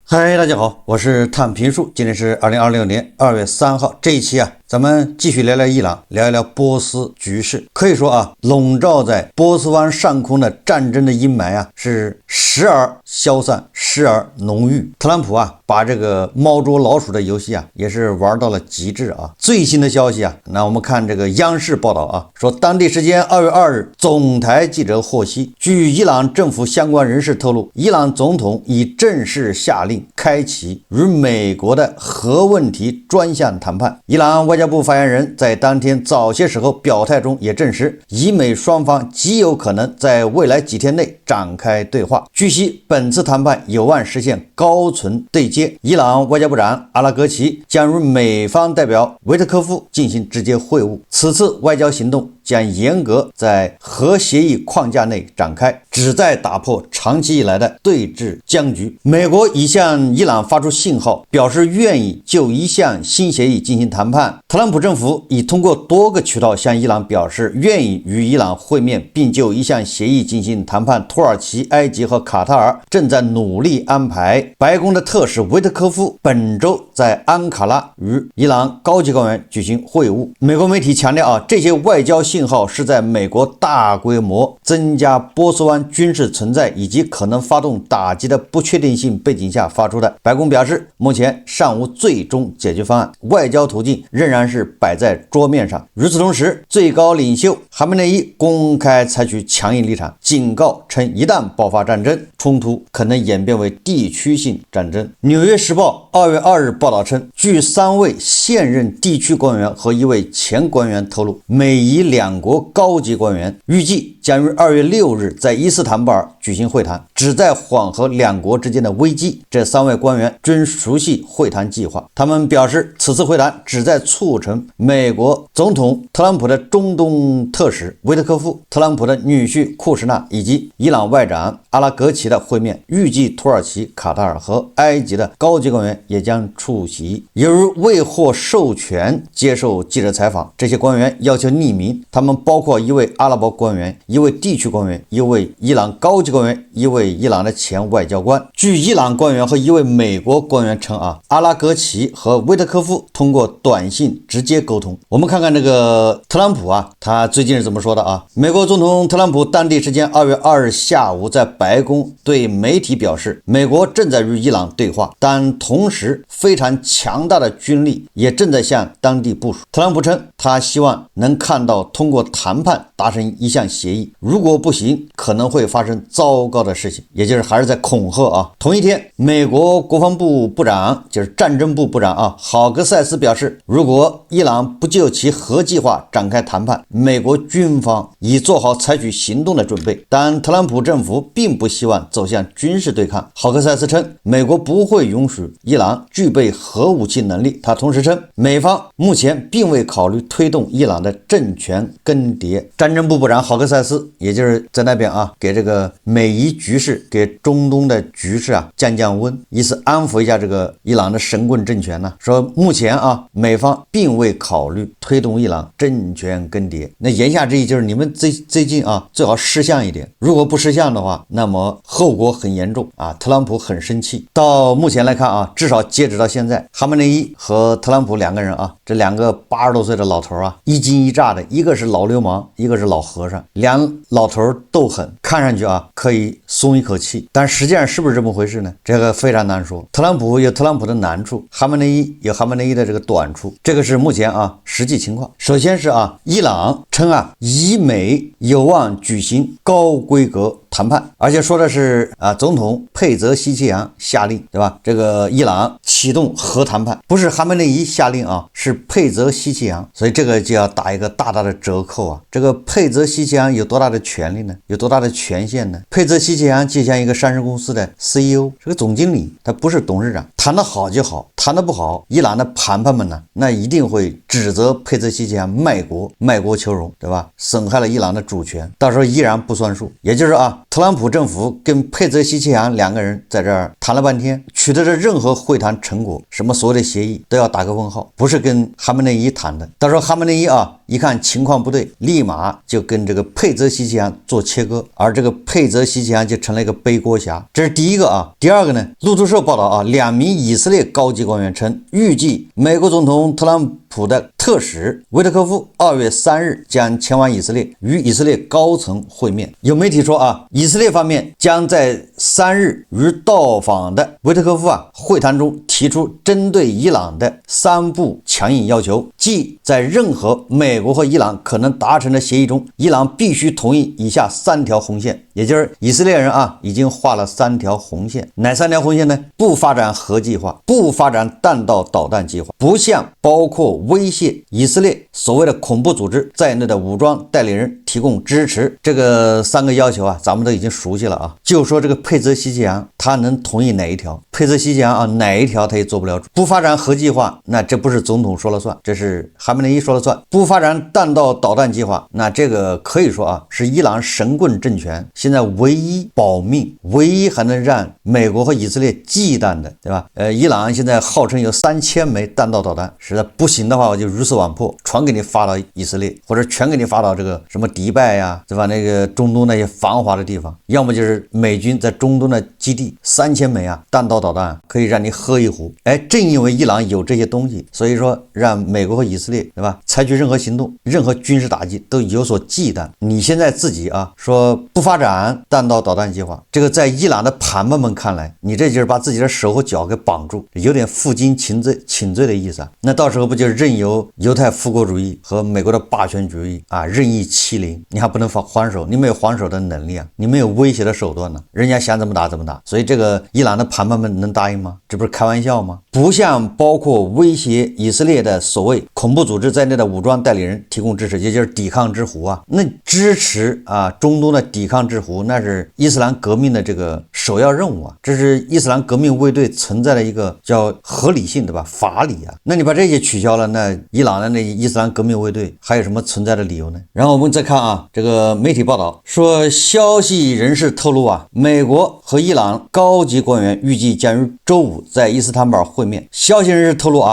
嗨，大家好，我是探评术，今天是2026年2月3号。这一期咱們繼續聊聊伊朗，聊一聊波斯局勢。可以說籠罩在波斯灣上空的戰爭的陰霾是時而消散，時而濃郁。特朗普把這個貓捉老鼠的遊戲也是玩到了極致最新的消息那我們看這個央視報道說當地時間2月2日，總台記者獲悉，據伊朗政府相關人士透露，伊朗總統已正式下令開啟與美國的核問題專項談判。伊朗外交部發言人在當天早些時候表態中也證實，伊美雙方極有可能在未來幾天內展開對話。據悉，本次談判有望實現高層對接，伊朗外交部長阿拉格齊將與美方代表維特科夫進行直接會晤。此次外交行動將嚴格在核協議框架內展開，旨在打破長期以來的對峙僵局。美國已向伊朗發出信號，表示願意就一項新協議進行談判。特朗普政府已通過多個渠道向伊朗表示願意與伊朗會面，並就一項協議進行談判。土耳其、埃及和卡塔爾正在努力安排。白宮的特使維特科夫本周在安卡拉與伊朗高級官員舉行會晤。美國媒體強調這些外交信號是在美國大規模增加波斯灣軍事存在以及可能發動打擊的不確定性背景下發出的。白宮表示，目前尚無最終解決方案，外交途徑仍然是擺在桌面上。與此同時，最高領袖哈梅內伊公開採取強硬立場，警告稱一旦爆發戰爭，衝突可能演變為地區性戰爭。紐約時報2月2日報道稱，據3位現任地區官員和一位前官員透露，美伊兩國高級官員預計將於2月6日在伊斯坦布爾舉行會談，旨在緩和兩國之間的危機。這3位官員均熟悉會談計劃，他們表示，此次會談旨在促成美國總統特朗普的中東特使維特科夫、特朗普的女婿庫什納以及伊朗外長阿拉格齊的會面。預計土耳其、卡塔爾和埃及的高級官員也將出席。由於未獲授權接受記者採訪，這些官員要求匿名，他們包括一位阿拉伯官員、一位地區官員、一位伊朗高級官員、一位伊朗的前外交官。據伊朗官員和一位美國官員稱阿拉格齊和維特科夫通過短信直接溝通。我們看看這個特朗普他最近是怎麼說的美國總統特朗普當地時間2月2日下午在白宮對媒體表示，美國正在與伊朗對話，但同時非常強大的軍力也正在向當地部署。特朗普稱，他希望能看到通過談判達成一項協議，如果不行，可能會發生糟糕的事情，也就是還是在恐嚇同一天，美國國防部部長就是戰爭部部長郝格塞斯表示，如果伊朗不就其核計劃展開談判，美國軍方已做好採取行動的準備。但特朗普政府並不希望走向軍事對抗。郝格塞斯稱，美國不會允許伊朗具備核武器能力。他同時稱，美方目前並未考慮推動伊朗的政權更迭。戰爭部部長郝格塞斯也就是在那邊給這個美伊局勢，給中東的局勢降溫，以此安撫一下這個伊朗的神棍政權說目前美方並未考慮推動伊朗政權更迭。那言下之意就是你們最近最好识相一點，如果不识相的話，那麼後果很嚴重特朗普很生氣。到目前來看至少截止到現在，哈梅内伊和特朗普两個人這兩個80多歲的老頭一驚一乍的，一個是老流氓，一個是老和尚，兩老頭鬥狠，看上去可以鬆一口氣，但實際上是不是這麼回事呢？這個非常難說。特朗普有特朗普的难處，哈梅内伊有哈梅內伊的这個短處，這個是目前實際情況。首先是伊朗稱伊美有望舉行高規格談判，而且說的是總統佩澤西奇揚下令，對吧？這個伊朗啟動核談判，不是哈梅內伊下令是佩澤西奇揚，所以這個就要打一個大大的折扣這個佩澤西奇揚有多大的權力呢？有多大的權限呢？佩澤西奇揚就像一個上市公司的 CEO， 是個總經理，他不是董事長。談得好就好，谈得不好，伊朗的盤盘們呢，那一定会指責佩泽西奇揚賣國求榮，對吧？損害了伊朗的主權，到時候依然不算數。也就是特朗普政府跟佩泽西奇扬两个人在这兒談了半天，取得的任何會談成果，什麼所謂的協議都要打個問號，不是跟哈梅內伊談的。到時候哈梅內伊一看情況不對，立馬就跟這個佩澤西奇揚做切割，而這個佩澤西奇揚就成了一個背鍋俠。這是第一個第二個呢，路透社報道兩名以色列高級官員稱，預計美國總統特朗普的特使維特科夫2月3日將前往以色列與以色列高層會面。有媒體說以色列方面將在3日與到訪的維特科夫會談中提出針對伊朗的3步強硬要求，即在任何美國和伊朗可能達成的協議中，伊朗必須同意以下3條紅線，也就是以色列人已經畫了3條紅線。哪3條紅線呢？不發展核計劃，不發展彈道導彈計劃，不向包括威脅以色列所謂的恐怖組織在內的武裝代理人提供支持。這個3個要求咱們都已經熟悉了就說這個佩澤西奇揚他能同意哪一條？佩澤西奇揚哪一條他也做不了主。不發展核計劃，那這不是總統說了算，這是哈梅內伊說了算。不發展彈道導彈計劃，那這個可以說是伊朗神棍政權現在唯一保命，唯一還能讓美國和以色列忌憚的，對吧？伊朗現在號稱有3000枚彈道導彈，實在不行的話，我就魚死網破，全給你發到以色列，或者全給你發到這個什麼迪拜呀，對吧？那個中東那些繁華的地方，要麼就是美軍在中東的基地，3000枚彈道導彈可以讓你喝一壺。正因為伊朗有這些東西，所以說讓美國和以色列，對吧？採取任何行動，任何軍事打擊都有所忌憚。你現在自己說不發展彈道導彈計劃，這個在伊朗的盤們看來，你這就是把自己的手和腳給綁住，有點負荊請罪的意思那到時候不就任由猶太復國主義和美國的霸權主義任意欺凌？你還不能還手，你沒有還手的能力你沒有威脅的手段呢，人家想怎麼打怎麼打。所以這個伊朗的盤們能答應嗎？這不是開玩笑嗎？不向包括威脅以色列的所謂恐怖組織在內的武裝代理人提供支持，也就是抵抗之狐那支持中東的抵抗之狐，那是伊斯蘭革命的這個首要任務這是伊斯蘭革命衛隊存在的一個叫合理性，對吧？法理那你把這些取消了，那伊朗的那伊斯蘭革命衛隊還有什麼存在的理由呢？然後我們再看這個媒體報道說，消息人士透露美國和伊朗高級官員預計將於周五在伊斯坦布爾會面。消息人士透露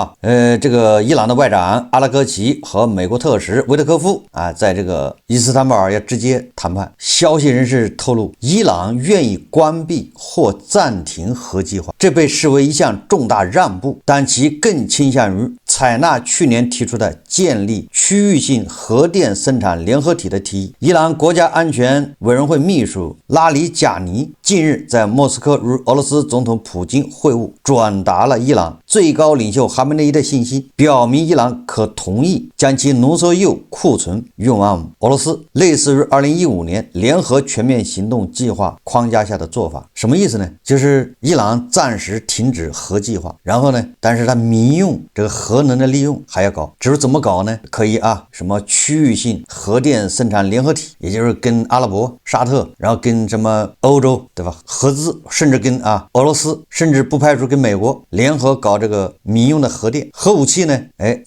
這個伊朗的外長阿拉格齊和美國特使維特科夫在這個伊斯坦布爾要直接談判。消息人士透露，伊朗願意關閉或暫停核計劃，這被視為一項重大讓步，但其更傾向於採納去年提出的建立區域性核電生產聯合體的提議。伊朗國家安全委員會秘書拉里賈尼近日在莫斯科與俄羅斯總統普京會晤，轉達了伊朗最高領袖哈梅內伊的信息，表明伊朗可同意將其濃縮鈾庫存運往俄羅斯，類似於2015年聯合全面行動計劃框架下的做法。什麼意思呢？就是伊朗暫時停止核計劃，然後呢，但是它民用這個核能的利用還要搞，只是怎麼搞呢？可以什麼區域性核電生產聯合體，也就是跟阿拉伯、沙特，然後跟什麼歐洲，對吧？合資，甚至跟俄羅斯，甚至不排除跟美國聯合搞這個民用的核電。核武器呢，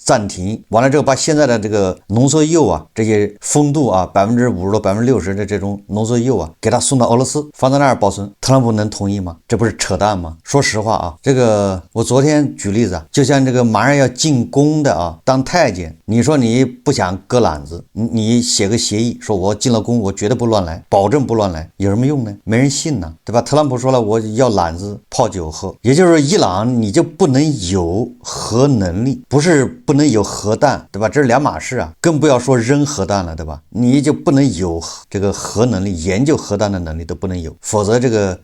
暫停，完了之後把現在的這個濃縮鈾這些豐度50%到60%的這種濃縮鈾給它送到俄羅斯，放在那兒保存。特朗普能同意嗎？這不是扯淡嗎？說實話這個我昨天舉例子就像這個馬上要進宮的當太監，你說你不想割攬子，你寫個協議說我進了宮我絕對不亂來，保證不亂來，有什麼用呢？沒人信呢，對吧？特朗普說了我要攬子泡酒喝，也就是說伊朗你就不能有核能力，不是不能有核彈，對吧？這是兩碼事更不要說扔核彈了，對吧？你就不能有這個核能力，研究核彈的能力都不能有，否則這個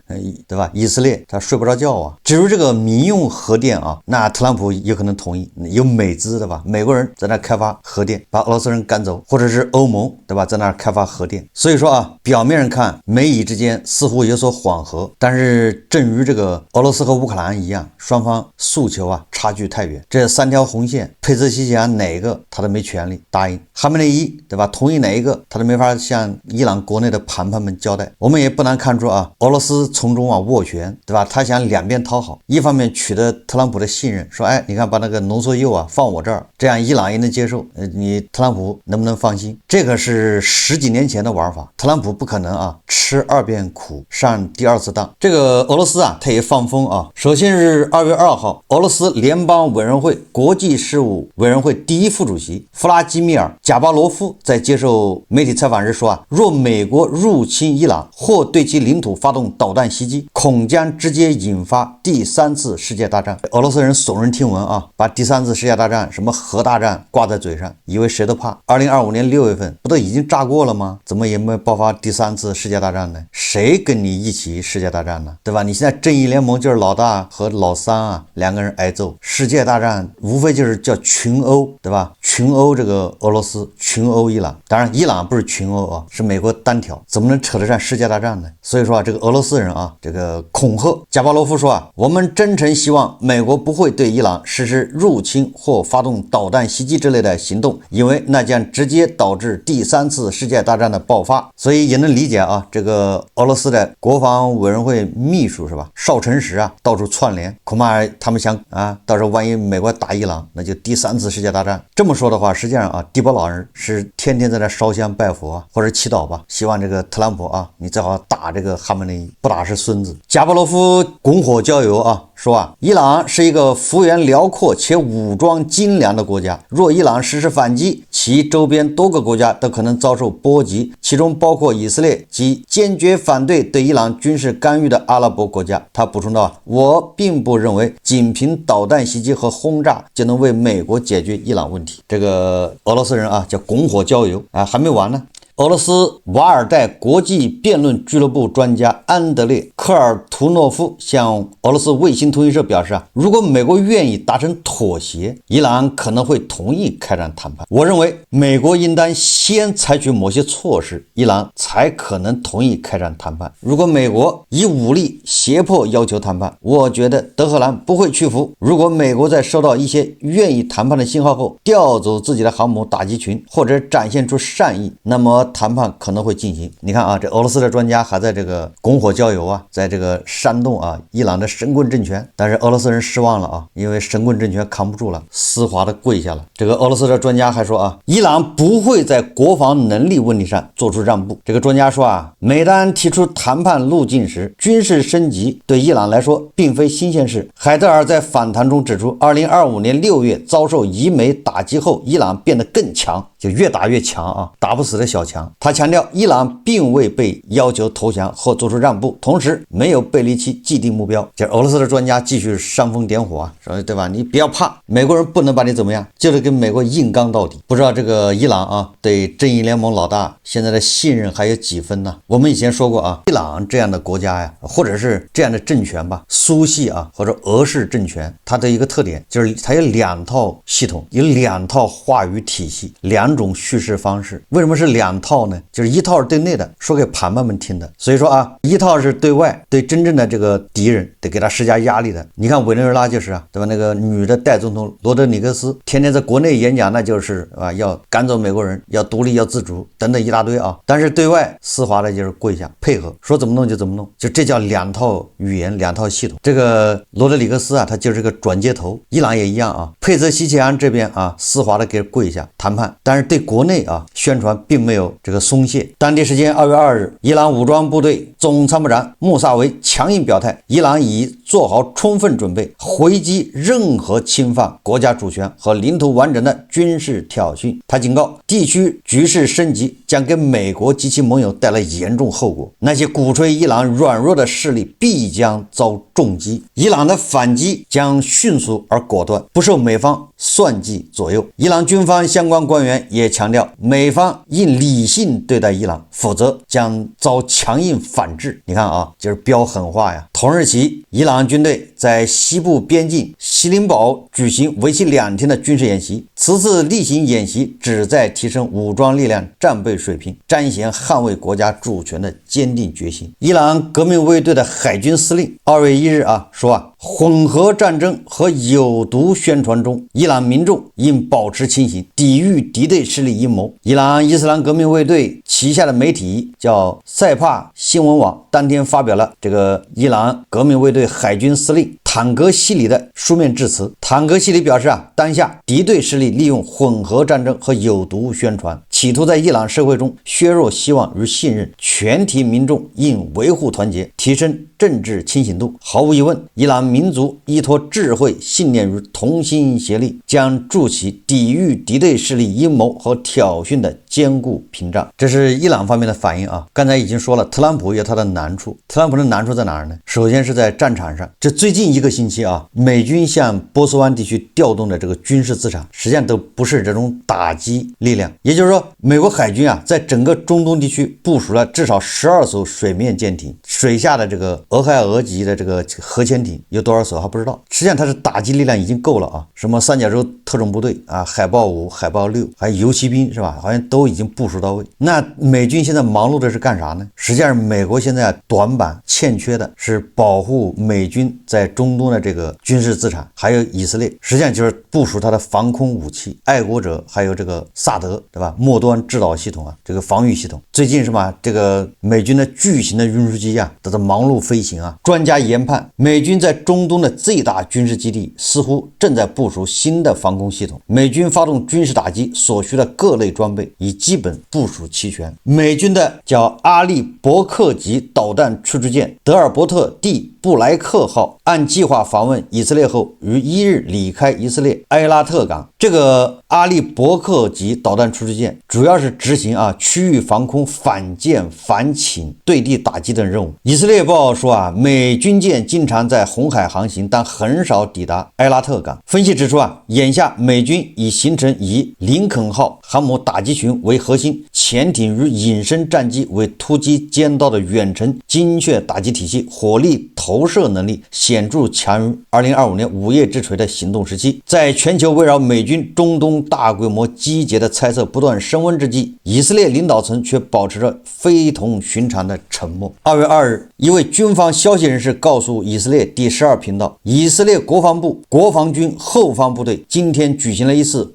對吧？以色列他睡不着覺至於這個民用核電那特朗普有可能同意，有美資對吧？美國人在那開發核電，把俄羅斯人趕走，或者是歐盟對吧？在那開發核電。所以說表面上看美以之間似乎有所緩和，但是正如這個俄羅斯和烏克蘭一樣，雙方訴求啊差距太遠。這3條紅線，佩泽西奇揚哪個他都沒權利答應，哈梅內伊對吧？同意哪一個他都沒法向伊朗國內的談判們交代。我們也不難看出啊，俄羅斯從中斡旋，對吧？他想两邊討好，一方面取得特朗普的信任，說哎，你看把那個濃縮鈾啊放我這兒，這樣伊朗也能接受，你特朗普能不能放心？這個是10幾年前的玩法，特朗普不可能啊吃2遍苦上第2次當。這個俄羅斯啊，他也放風啊。首先是2月2號，俄羅斯聯邦委員會國際事務委員會第1副主席弗拉基米爾·賈巴羅夫在接受媒體採訪時說啊，若美國入侵伊朗或對其領土發動導彈襲擊，恐將直接引發第3次世界大戰。俄羅斯人耸人聽聞啊，把第3次世界大戰什麼核大戰掛在嘴上，以為誰都怕。2025年6月份不都已經炸過了嗎？怎麼也沒爆發第3次世界大戰呢？誰跟你一起世界大戰呢？对吧？你現在正義聯盟就是老大和老三啊，2個人挨揍。世界大戰無非就是叫群毆，对吧？群毆這個俄羅斯，群毆伊朗。當然伊朗不是群毆啊，是美國單挑，怎麼能扯得上世界大戰呢？所以說啊，這個俄羅斯人啊，這個恐嚇賈巴羅夫說啊，我們真誠希望美國不會對伊朗實施入侵或發動導彈襲擊之類的行動，因為那將直接導致第3次世界大戰的爆發。所以也能理解啊，這個俄羅斯的國防委員會秘書是吧，邵成实啊，到處串聯，恐怕他們想啊，到时候萬一美國打伊朗，那就第3次世界大戰。這麼說的話，實際上啊，地波老人是天天在那燒香拜佛啊，或者祈禱吧，希望這個特朗普啊，你最好打這個哈梅內伊，不打是孫子。賈巴羅夫拱火澆油啊，說啊，伊朗是一個幅員遼闊且武裝精良的國家，若伊朗實施反擊，其周邊多個國家都可能遭受波及，其中包括以色列及堅決反對對伊朗軍事干預的阿拉伯國家。他補充道，我並不認為僅憑導彈襲擊和轟炸就能為美國解決伊朗問題。這個俄羅斯人啊，叫拱火澆油啊，還沒完呢。俄羅斯瓦爾代國際辯論俱樂部專家安德烈·科爾圖諾夫向俄羅斯衛星通讯社表示啊，如果美國願意達成妥協，伊朗可能會同意開展談判。我認為美國應當先採取某些措施，伊朗才可能同意開展談判。如果美國以武力脅迫要求談判，我覺得德黑蘭不會屈服。如果美國在收到一些願意談判的信號後，調走自己的航母打擊群，或者展現出善意，那麼談判可能會進行。你看啊，這俄羅斯的專家還在這個拱火澆油啊，在這個煽動啊伊朗的神棍政權，但是俄羅斯人失望了啊，因為神棍政權扛不住了，絲滑的跪下了。這個俄羅斯的專家還說啊，伊朗不會在國防能力問題上做出讓步。這個專家說啊，每當提出談判路徑時，軍事升級對伊朗來說並非新鮮事。海德爾在訪談中指出，2025年6月遭受以美打擊後，伊朗變得更強，就越打越強啊，打不死的小強。他強調，伊朗並未被要求投降或做出讓步，同時沒有背離其既定目標。這俄羅斯的專家繼續煽風點火啊，說對吧？你不要怕，美國人不能把你怎麼樣，就是跟美國硬剛到底。不知道這個伊朗啊，對正義聯盟老大現在的信任還有幾分呢？我們以前說過啊，伊朗這樣的國家呀，或者是這樣的政權吧，蘇系啊或者俄式政權，它的一個特點就是它有2套系統，有2套話語體系，2種敘事方式。為什麼是2套呢？就是一套是對內的，說給盘判們聽的，所以說啊，一套是對外，对真正的這個敵人得給他施加壓力的。你看委内瑞拉就是啊，對吧？那個女的代總統羅德里格斯天天在國內演講，那就是啊要趕走美國人，要獨立，要自主等等一大堆啊。但是對外絲滑的就是跪下配合，說怎麼弄就怎麼弄，就這叫2套語言2套系統。這個羅德里格斯啊，他就是個轉接頭。伊朗也一樣啊，佩泽西奇揚這邊啊絲滑的給跪下談判，但是對國內啊宣傳並沒有這個鬆懈。當地時間2月2日，伊朗武裝部隊總參謀長穆薩維強硬表態，伊朗已做好充分準備回擊任何侵犯國家主權和領土完整的軍事挑釁。他警告，地區局勢升級將給美國及其盟友帶來嚴重後果，那些鼓吹伊朗軟弱的勢力必將遭重擊。伊朗的反擊將迅速而果斷，不受美方算計左右。伊朗軍方相關官員也強調，美方应理性對待伊朗，否則將遭強硬反制。你看啊，就是飆狠話呀。同日起，伊朗軍隊在西部邊境锡林堡舉行為期2天的軍事演習。此次例行演習旨在提升武裝力量戰備水平，彰顯捍衛國家主權的堅定決心。伊朗革命衛隊的海軍司令2月1日說混合戰爭和有毒宣傳中，伊朗民眾應保持清醒，抵禦敵對勢力陰謀。伊朗伊斯蘭革命衛隊旗下的媒體叫塞帕新聞網當天發表了這個伊朗革命衛隊海軍司令坦格西里的書面致辭。坦格西里表示當下敵對勢力利用混合戰爭和有毒宣傳，企圖在伊朗社會中削弱希望與信任，全體民眾應維護團結，提升政治清醒度。毫無疑問，伊朗民族依托智慧、信念與同心協力，將築起抵禦敵對勢力陰謀和挑釁的堅固屏障。這是伊朗方面的反應剛才已經說了，特朗普有他的難處。特朗普的難處在哪兒呢？首先是在戰場上，這最近一個星期美軍向波斯灣地區調動的這個軍事資產，實際上都不是這種打擊力量。也就是說，美國海軍在整個中東地區部署了至少12艘水面艦艇，水下的這個俄亥俄級的這個核潛艇有多少艘還不知道。實際上它是打擊力量已經夠了什麼三角洲特種部隊海豹5、海豹6，還有游骑兵是吧？好像都已經部署到位。那美軍現在忙碌的是幹啥呢？實際上美國現在短板欠缺的是保護美軍在中東的这個軍事資產，還有以色列，實際上就是部署它的防空武器，愛國者還有這個薩德，對吧？末端制導系統這個防禦系統。最近這個美軍的巨型的運輸機都在忙碌飛行專家研判，美軍在中東的最大軍事基地似乎正在部署新的防空系統。美軍發動軍事打擊所需的各類裝備已基本部署齊全。美軍的叫阿利伯克級導彈驅逐艦德爾伯特 D 布萊克號按計劃訪問以色列後，於1日離開以色列埃拉特港。這個阿利伯克級導彈驅逐艦主要是執行區域防空、反艦、反潛、對地打擊等任務。以色列報說美軍艦經常在紅海航行，但很少抵達埃拉特港。分析指出眼下美軍已形成以林肯號航母打擊群為核心，潛艇與隱身戰機為突擊尖刀的遠程精確打擊體系，火力投射能力顯著強於2025年午夜之錘的行動時期。在全球圍繞美軍中東大規模集結的猜測不斷升溫之際，以色列領導層卻保持着非同尋常的沉默。2月2日，一位軍方消息人士告訴以色列第12頻道，以色列國防部國防軍後方部隊今天舉行了一次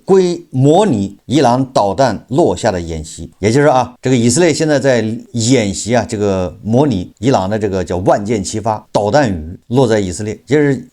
模擬伊朗導彈落下的演習。也就是說這個以色列現在在演習這個模擬伊朗的這個叫萬箭齊發，導彈雨落在以色列，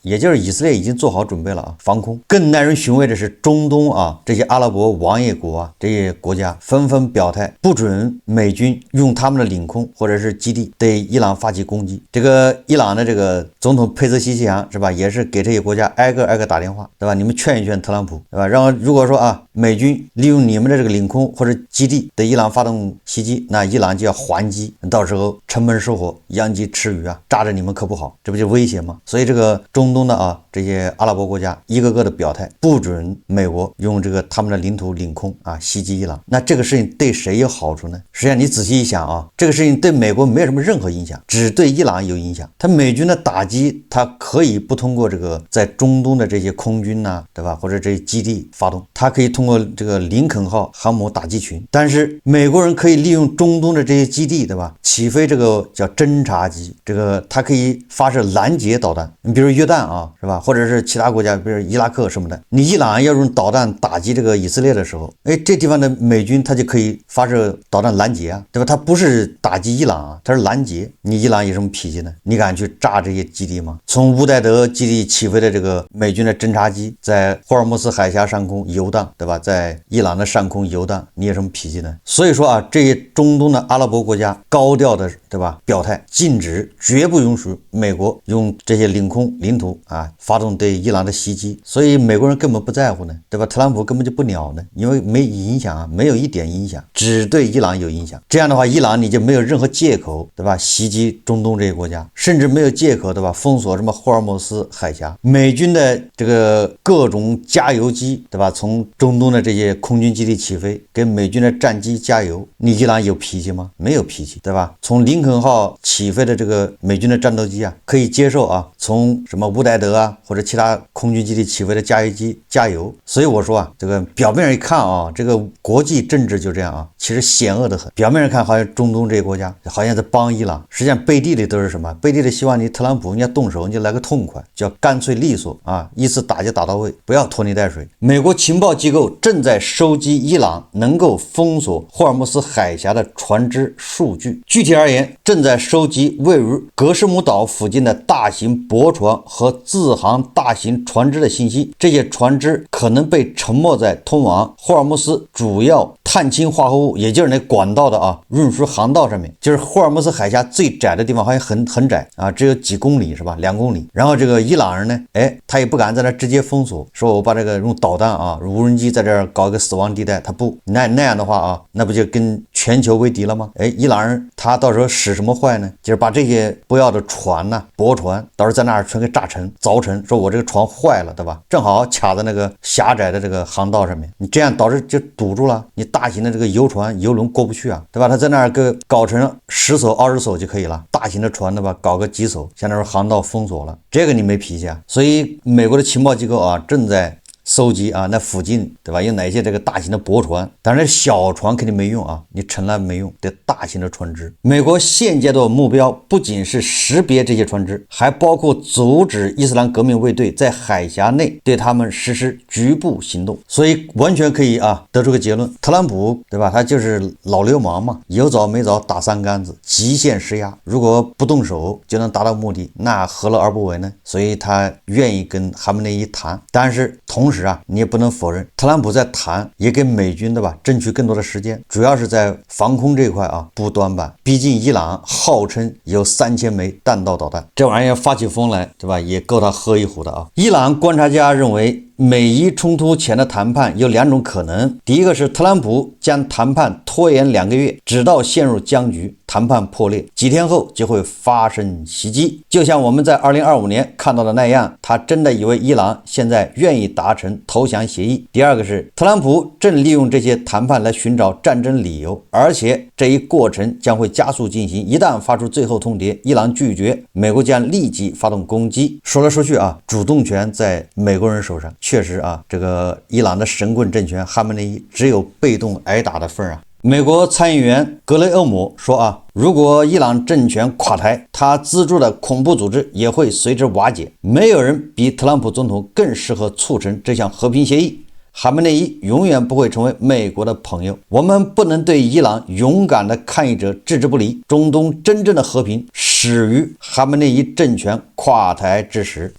也就是以色列已經做好準備了防空。更耐人尋味的是，中東這些阿拉伯王爺國这些國家紛紛表態，不准美軍用他們的領空或者是基地對伊朗發起攻擊。這個伊朗的這個總統佩澤西奇揚是吧，也是給這些國家挨個打電話，對吧？你們勸一勸特朗普，對吧？然後如果說美軍利用你們的這個領空或者基地對伊朗發動襲擊，那伊朗就要還擊，到時候城門失火，殃及池魚炸着你們可不好，這不就威脅嗎？所以這個中東的這些阿拉伯國家一個個的表態，不准美國用这個他們的領土領空襲擊伊朗。那這個事情對誰有好處呢？實際上你仔細一想這個事情對美國沒有什麼任何影響，只對伊朗有影響。他美軍的打擊，他可以不通過這個在中東的這些空軍對吧，或者這些基地發動，他可以通過這個林肯號航母打擊群。但是美國人可以利用中東的這些基地，對吧，起飛這個叫偵察機，這個它可以發射攔截導彈。你比如約旦是吧，或者是其他國家，比如伊拉克什麼的，你伊朗要用導彈打擊這個以色列的時候，這地方的美軍他就可以發射導彈攔截對吧？他不是打擊伊朗他是攔截。你伊朗有什麼脾氣呢？你敢去炸這些基地嗎？從烏代德基地起飛的這個美軍的偵察機在霍爾木茲海峽上空遊蕩，對吧？在伊朗的上空遊蕩，你有什麼脾氣呢？所以說這些中東的阿拉伯國家高調的，對吧，表態禁止，絕不允許美國用這些領空領土發動對伊朗的襲擊。所以美國人根本不在乎呢，對吧？特朗普根本就不鳥呢，因為沒影響沒有一點影響，只對伊朗有影響。這樣的話，伊朗你就沒有任何借口，對吧？襲擊中東這些國家，甚至沒有借口，對吧？封鎖什麼霍爾木茲海峽，美軍的這個各種加油機，對吧？從中東的這些空軍基地起飛，給美軍的戰機加油，你伊朗有脾氣嗎？沒有脾氣，對吧？從林肯號起飛的這個美軍的戰鬥機可以接受從什麼烏代德或者其他空軍基地起飞的加油机加油。所以我说啊，这个表面上一看啊，这个国际政治就这样啊，其實險惡的很。表面上看好像中東這些國家好像在幫伊朗，實際上背地裡都是什麼？背地裡希望你特朗普你要動手，你就來個痛快，就要乾脆利索啊，一次打就打到位，不要拖泥帶水。美國情報機構正在收集伊朗能夠封鎖霍爾木斯海峽的船隻數據，具體而言，正在收集位於格什姆島附近的大型駁船和自航大型船隻的信息。這些船隻可能被沉沒在通往霍爾木斯主要碳氫化合物，也就是那管道的運輸航道上面，就是霍爾木斯海峽最窄的地方，好像很窄啊，只有幾公里是吧？2公里。然後這個伊朗人呢，他也不敢在那直接封鎖，說我把這個用導彈無人機在這兒搞一個死亡地帶，他不，那樣的話那不就跟全球為敵了嗎？伊朗人他到時候使什麼壞呢？就是把這些不要的船駁船，到時候在那兒全給炸沉、鑿沉，說我這個船壞了，對吧？正好卡在那個狹窄的這個航道上面，你這樣導致就堵住了，你大型的這個遊船、遊輪過不去啊，對吧？他在那兒搞成10艘、20艘就可以了，大型的船對吧？搞個幾艘，像那時候航道封鎖了，這個你沒脾氣啊。所以美國的情報機構正在收集那附近對吧？有哪些這個大型的駁船，當然小船肯定沒用啊，你沉了沒用，得大型的船隻。美國現階段目標不僅是識別這些船隻，還包括阻止伊斯蘭革命衛隊在海峽內對他們實施局部行動。所以完全可以得出個結論，特朗普對吧？他就是老流氓嘛，有早沒早打三竿子，極限施壓，如果不動手就能達到目的，那何樂而不為呢？所以他願意跟哈梅內伊談，但是同時你也不能否認，特朗普在談也給美軍對吧爭取更多的時間，主要是在防空這一塊不端板。畢竟伊朗號稱有3000枚彈道導彈，這玩意兒發起瘋來對吧，也夠他喝一壺的伊朗觀察家認為，美伊衝突前的談判有2種可能，第一個是特朗普將談判拖延2個月，直到陷入僵局，談判破裂，幾天後就會發生襲擊，就像我們在2025年看到的那樣，他真的以為伊朗現在願意達成投降協議。第二個是特朗普正利用這些談判來尋找戰爭理由，而且這一過程將會加速進行，一旦發出最後通牒，伊朗拒絕，美國將立即發動攻擊。說來說去主動權在美國人手上。確實這個伊朗的神棍政權哈梅內伊只有被動挨打的份美國參議員格雷厄姆說如果伊朗政權垮台，他資助的恐怖組織也會隨之瓦解。沒有人比特朗普總統更適合促成這項和平協議。哈梅內伊永遠不會成為美國的朋友。我們不能對伊朗勇敢的抗議者置之不理。中東真正的和平始於哈梅內伊政權垮台之時。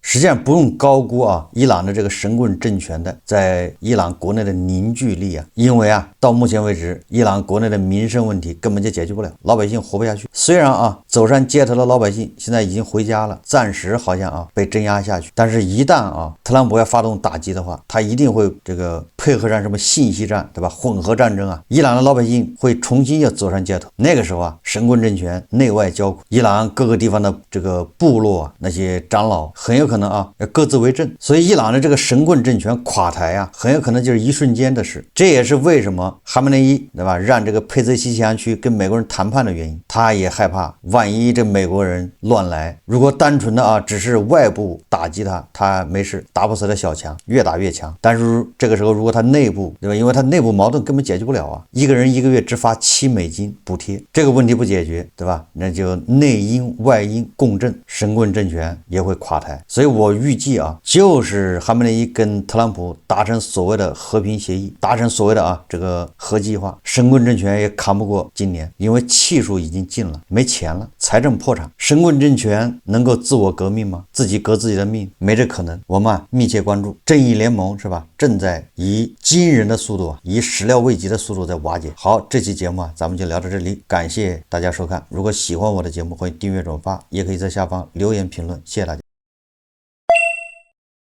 實際上不用高估伊朗的這個神棍政權的在伊朗國內的凝聚力因為到目前為止伊朗國內的民生問題根本就解決不了，老百姓活不下去。雖然走上街頭的老百姓現在已經回家了，暫時好像被鎮壓下去，但是一旦特朗普要發動打擊的話，他一定會這個配合上什麼信息戰對吧，混合戰爭伊朗的老百姓會重新要走上街頭。那個時候神棍政權內外交苦，伊朗各個地方的這個部落那些長老很有可能要各自為政，所以伊朗的這個神棍政權垮台很有可能就是一瞬間的事。這也是為什麼哈梅內伊對吧讓這個佩澤西奇揚區跟美國人談判的原因，他也害怕萬一這美國人亂來，如果單純的只是外部打擊他沒事，打不死的小強，越打越強。但是這個時候如果他內部對吧，因為他內部矛盾根本解決不了一個人一個月只發7美金補貼，這個問題不解決對吧，那就內因外因共振，神棍政權也會垮台。所以我預計就是哈梅內伊跟特朗普達成所謂的和平協議，達成所謂的這個核計劃，神棍政權也扛不過今年，因為氣數已經盡了，沒錢了，財政破產。神棍政權能夠自我革命嗎？自己革自己的命？沒這可能。我們密切關注正義聯盟是吧？正在以驚人的速度以始料未及的速度在瓦解。好，這期節目咱們就聊到這裡，感謝大家收看。如果喜歡我的節目，歡迎訂閱轉發，也可以在下方留言評論。謝謝大家。